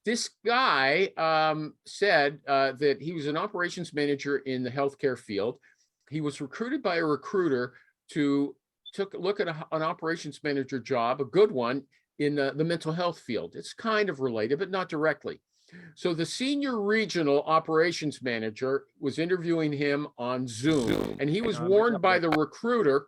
This guy said that he was an operations manager in the healthcare field. He was recruited by a recruiter to took a look at an operations manager job, a good one, in the mental health field. It's kind of related, but not directly. So the senior regional operations manager was interviewing him on Zoom, and he was warned by the recruiter.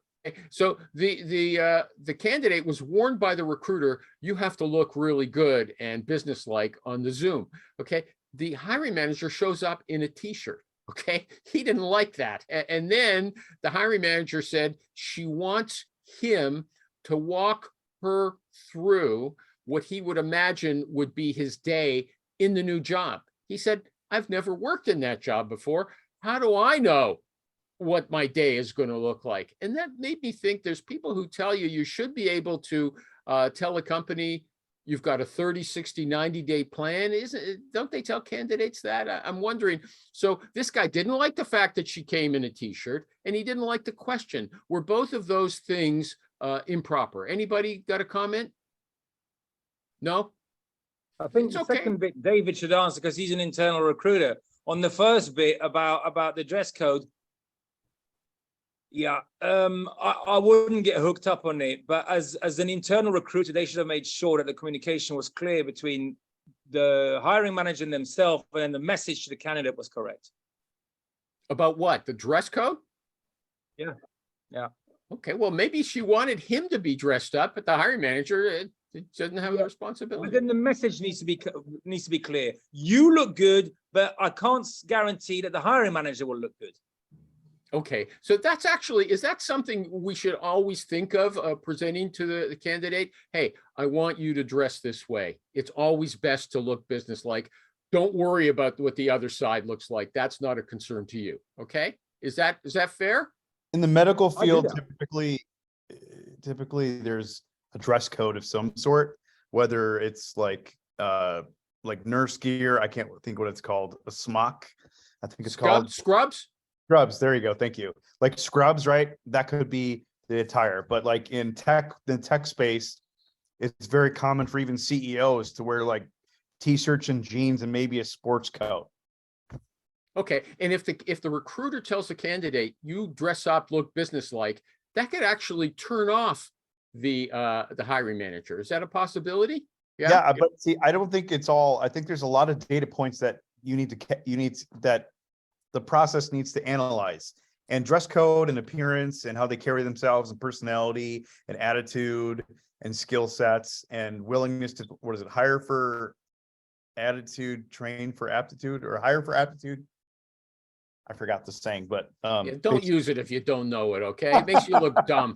So the candidate was warned by the recruiter, you have to look really good and businesslike on the Zoom. Okay. The hiring manager shows up in a t-shirt. Okay. He didn't like that. And then the hiring manager said she wants him to walk her through what he would imagine would be his day in the new job. He said, I've never worked in that job before. How do I know what my day is going to look like? And that made me think there's people who tell you you should be able to tell a company you've got a 30, 60, 90-day plan. Don't they tell candidates that? I'm wondering. So this guy didn't like the fact that she came in a t-shirt, and he didn't like the question. Were both of those things improper? Anybody got a comment? No? I think It's the okay. second bit David should answer because he's an internal recruiter. On the first bit about the dress code, yeah, I wouldn't get hooked up on it. But as an internal recruiter, they should have made sure that the communication was clear between the hiring manager and themselves, and the message to the candidate was correct. About what? The dress code? Yeah, yeah. Okay, well, maybe she wanted him to be dressed up, but the hiring manager it doesn't have the responsibility. But then the message needs to be clear. You look good, but I can't guarantee that the hiring manager will look good. Okay, so that's actually, is that something we should always think of presenting to the candidate? Hey, I want you to dress this way. It's always best to look businesslike. Don't worry about what the other side looks like. That's not a concern to you. Okay, is that fair? In the medical field, typically there's a dress code of some sort, whether it's like nurse gear. I can't think what it's called. A smock. I think it's called scrubs. Scrubs. There you go. Thank you. Like scrubs, right? That could be the attire. But like in the tech space, it's very common for even CEOs to wear like t-shirts and jeans and maybe a sports coat. Okay, and if the recruiter tells the candidate you dress up, look businesslike, that could actually turn off the hiring manager. Is that a possibility? Yeah, but see, I don't think it's all. I think there's a lot of data points that that the process needs to analyze, and dress code and appearance and how they carry themselves and personality and attitude and skill sets and willingness to, hire for attitude, train for aptitude, or hire for aptitude. I forgot the saying, but don't use it if you don't know it. Okay, it makes you look dumb.